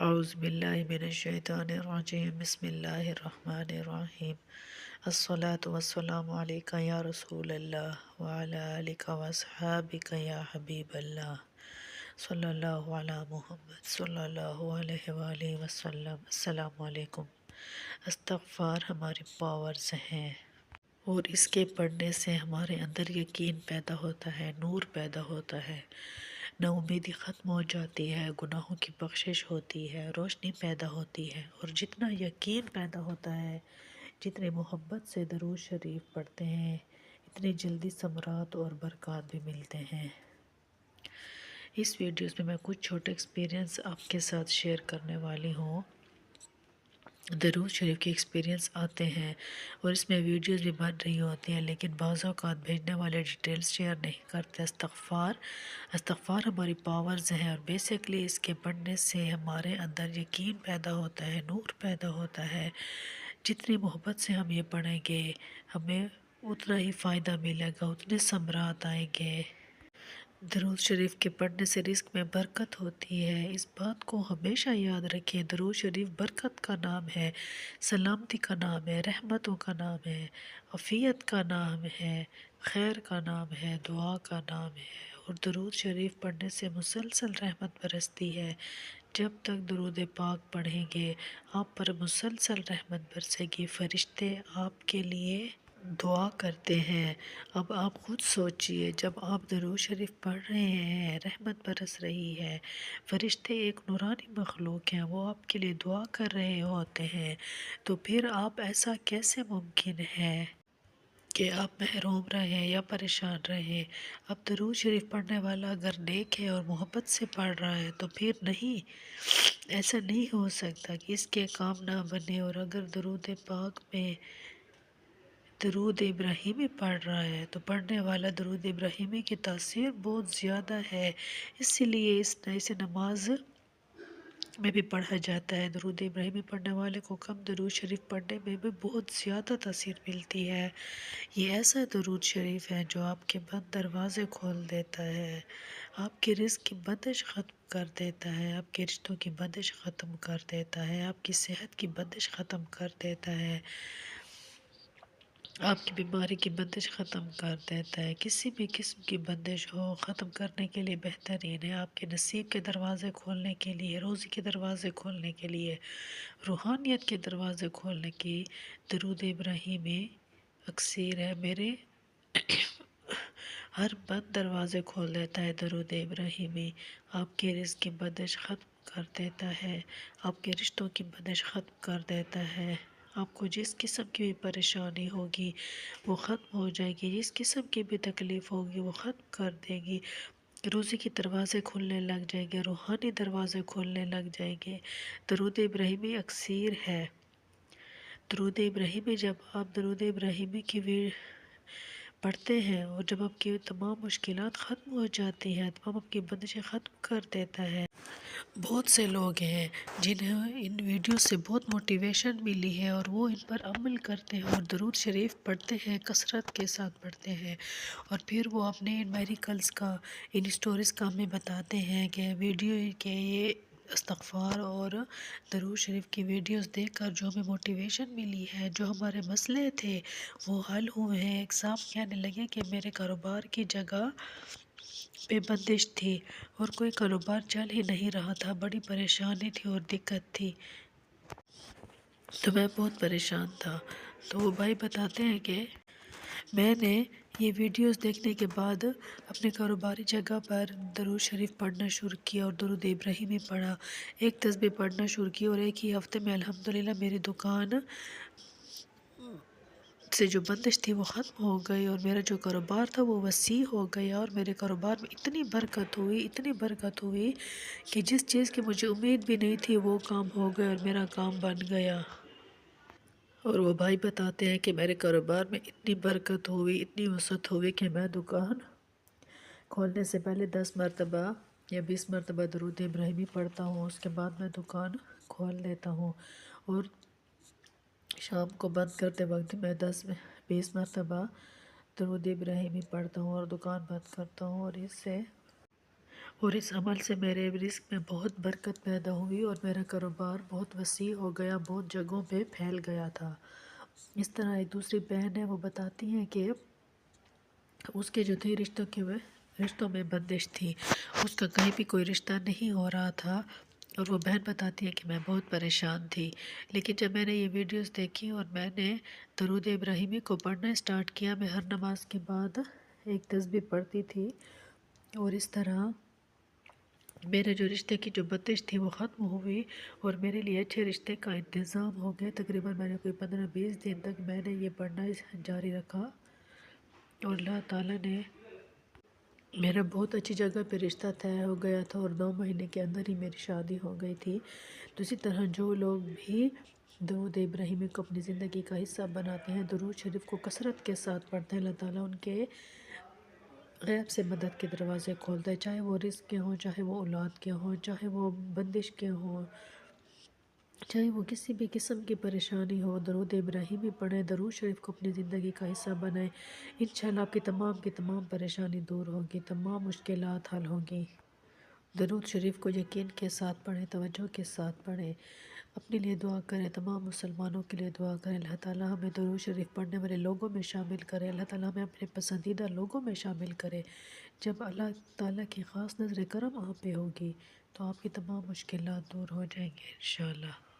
اعوذ باللہ من الشیطان الرجیم بسم اللہ الرحمن الرحیم الصلاۃ والسلام علیکہ یا رسول اللہ وعلی آلک واصحابک یا حبیب اللہ صلی اللہ علی محمد صلی اللہ علیہ وآلہ وسلم۔ السلام علیکم۔ استغفار ہماری پاورز ہیں اور اس کے پڑھنے سے ہمارے اندر یقین پیدا ہوتا ہے، نور پیدا ہوتا ہے، نا امیدی ختم ہو جاتی ہے، گناہوں کی بخشش ہوتی ہے، روشنی پیدا ہوتی ہے، اور جتنا یقین پیدا ہوتا ہے، جتنے محبت سے درود شریف پڑھتے ہیں، اتنی جلدی ثمرات اور برکات بھی ملتے ہیں۔ اس ویڈیوز میں کچھ چھوٹے ایکسپیرینس آپ کے ساتھ شیئر کرنے والی ہوں۔ درود شریف کے ایکسپیرینس آتے ہیں اور اس میں ویڈیوز بھی بن رہی ہوتی ہیں، لیکن بعض اوقات بھیجنے والے ڈیٹیلز شیئر نہیں کرتے۔ استغفار ہماری پاورز ہیں، اور بیسیکلی اس کے پڑھنے سے ہمارے اندر یقین پیدا ہوتا ہے، نور پیدا ہوتا ہے۔ جتنی محبت سے ہم یہ پڑھیں گے، ہمیں اتنا ہی فائدہ ملے گا، اتنے ثمرات آئیں گے۔ درود شریف کے پڑھنے سے رزق میں برکت ہوتی ہے، اس بات کو ہمیشہ یاد رکھیں۔ درود شریف برکت کا نام ہے، سلامتی کا نام ہے، رحمتوں کا نام ہے، عافیت کا نام ہے، خیر کا نام ہے، دعا کا نام ہے، اور درود شریف پڑھنے سے مسلسل رحمت برستی ہے۔ جب تک درود پاک پڑھیں گے آپ پر مسلسل رحمت برسے گی، فرشتے آپ کے لیے دعا کرتے ہیں۔ اب آپ خود سوچئے، جب آپ درود شریف پڑھ رہے ہیں، رحمت برس رہی ہے، فرشتے ایک نورانی مخلوق ہیں، وہ آپ کے لیے دعا کر رہے ہوتے ہیں، تو پھر آپ ایسا کیسے ممکن ہے کہ آپ محروم رہیں یا پریشان رہیں؟ اب درود شریف پڑھنے والا اگر نیک ہے اور محبت سے پڑھ رہا ہے تو پھر نہیں، ایسا نہیں ہو سکتا کہ اس کے کام نہ بنے۔ اور اگر درود پاک میں درود ابراہیمی پڑھ رہا ہے تو پڑھنے والا درود ابراہیمی کی تاثیر بہت زیادہ ہے، اسی لیے اسے نماز میں بھی پڑھا جاتا ہے۔ درود ابراہیمی پڑھنے والے کو کم درود شریف پڑھنے میں بھی بہت زیادہ تاثیر ملتی ہے۔ یہ ایسا درود شریف ہے جو آپ کے بند دروازے کھول دیتا ہے، آپ کے رزق کی بندش ختم کر دیتا ہے، آپ کے رشتوں کی بندش ختم کر دیتا ہے، آپ کی صحت کی بندش ختم کر دیتا ہے، آپ کی بیماری کی بندش ختم کر دیتا ہے۔ کسی بھی قسم کی بندش ہو، ختم کرنے کے لیے بہترین ہے، آپ کے نصیب کے دروازے کھولنے کے لیے، روزی کے دروازے کھولنے کے لیے، روحانیت کے دروازے کھولنے کی درود ابراہیمی اکثیر ہے۔ میرے ہر بند دروازے کھول دیتا ہے درود ابراہیمی، آپ کے رزق کی بندش ختم کر دیتا ہے، آپ کے رشتوں کی بندش ختم کر دیتا ہے، آپ کو جس قسم کی بھی پریشانی ہوگی وہ ختم ہو جائے گی، جس قسم کی بھی تکلیف ہوگی وہ ختم کر دے گی، روزی کے دروازے کھلنے لگ جائیں گے، روحانی دروازے کھلنے لگ جائیں گے۔ درود ابراہیمی اکثیر ہے۔ درود ابراہیمی جب آپ درود ابراہیمی کی پڑھتے ہیں اور جب آپ کی تمام مشکلات ختم ہو جاتی ہیں، تمام آپ کی بندشیں ختم کر دیتا ہے۔ بہت سے لوگ ہیں جنہیں ان ویڈیو سے بہت موٹیویشن ملی ہے اور وہ ان پر عمل کرتے ہیں اور درود شریف پڑھتے ہیں، کثرت کے ساتھ پڑھتے ہیں، اور پھر وہ اپنے ان میریکلز کا، ان سٹوریز کا ہمیں بتاتے ہیں کہ ویڈیو کے یہ استغفار اور درود شریف کی ویڈیوز دیکھ کر جو ہمیں موٹیویشن ملی ہے، جو ہمارے مسئلے تھے وہ حل ہوئے ہیں۔ ایک صاحب کہنے لگے کہ میرے کاروبار کی جگہ پہ بندش تھی اور کوئی کاروبار چل ہی نہیں رہا تھا، بڑی پریشانی تھی اور دقت تھی، تو میں بہت پریشان تھا۔ تو وہ بھائی بتاتے ہیں کہ میں نے یہ ویڈیوز دیکھنے کے بعد اپنے کاروباری جگہ پر درود شریف پڑھنا شروع کیا اور درود ابراہیمی پڑھا، ایک تسبیح پڑھنا شروع کی، اور ایک ہی ہفتے میں الحمدللہ میری دکان سے جو بندش تھی وہ ختم ہو گئی، اور میرا جو کاروبار تھا وہ وسیع ہو گیا، اور میرے کاروبار میں اتنی برکت ہوئی کہ جس چیز کی مجھے امید بھی نہیں تھی وہ کام ہو گیا اور میرا کام بن گیا۔ اور وہ بھائی بتاتے ہیں کہ میرے کاروبار میں اتنی برکت ہوئی، اتنی وسعت ہوئی کہ میں دکان کھولنے سے پہلے 10 مرتبہ یا 20 مرتبہ درود ابراہیمی پڑھتا ہوں، اس کے بعد میں دکان کھول لیتا ہوں، اور شام کو بند کرتے وقت میں 10-20 مرتبہ درود ابراہیمی پڑھتا ہوں اور دکان بند کرتا ہوں، اور اس سے اور اس عمل سے میرے رزق میں بہت برکت پیدا ہوئی اور میرا کاروبار بہت وسیع ہو گیا، بہت جگہوں پہ پھیل گیا تھا۔ اس طرح ایک دوسری بہن ہے، وہ بتاتی ہیں کہ اس کے جو تھے رشتوں میں بندش تھی، اس کا کہیں بھی کوئی رشتہ نہیں ہو رہا تھا، اور وہ بہن بتاتی ہے کہ میں بہت پریشان تھی، لیکن جب میں نے یہ ویڈیوز دیکھی اور میں نے درود ابراہیمی کو پڑھنا اسٹارٹ کیا، میں ہر نماز کے بعد ایک تسبیح پڑھتی تھی، اور اس طرح میرے جو رشتے کی جو بندش تھی وہ ختم ہوئی اور میرے لیے اچھے رشتے کا انتظام ہو گیا۔ تقریباً میں نے کوئی 15-20 دن تک میں نے یہ پڑھنا جاری رکھا، اور اللہ تعالیٰ نے میرا بہت اچھی جگہ پہ رشتہ طے ہو گیا تھا، اور 2 مہینے کے اندر ہی میری شادی ہو گئی تھی۔ تو اسی طرح جو لوگ بھی درود ابراہیمی کو اپنی زندگی کا حصہ بناتے ہیں، درود شریف کو کثرت کے ساتھ پڑھتے ہیں، اللہ تعالیٰ ان کے غیب سے مدد کے دروازے کھولتا ہے، چاہے وہ رزق کے ہوں، چاہے وہ اولاد کے ہوں، چاہے وہ بندش کے ہوں، چاہے وہ کسی بھی قسم کی پریشانی ہو۔ درود ابراہیمی پڑھیں، درود شریف کو اپنی زندگی کا حصہ بنائیں، انشاءاللہ آپ کی تمام پریشانی دور ہوگی، تمام مشکلات حل ہوگی۔ درود شریف کو یقین کے ساتھ پڑھیں، توجہ کے ساتھ پڑھیں، اپنے لیے دعا کریں، تمام مسلمانوں کے لیے دعا کریں۔ اللہ تعالیٰ ہمیں درود شریف پڑھنے والے لوگوں میں شامل کرے، اللہ تعالیٰ ہمیں اپنے پسندیدہ لوگوں میں شامل کرے۔ جب اللہ تعالیٰ کی خاص نظر کرم آپ پہ ہوگی تو آپ کی تمام مشکلات دور ہو جائیں گے انشاءاللہ۔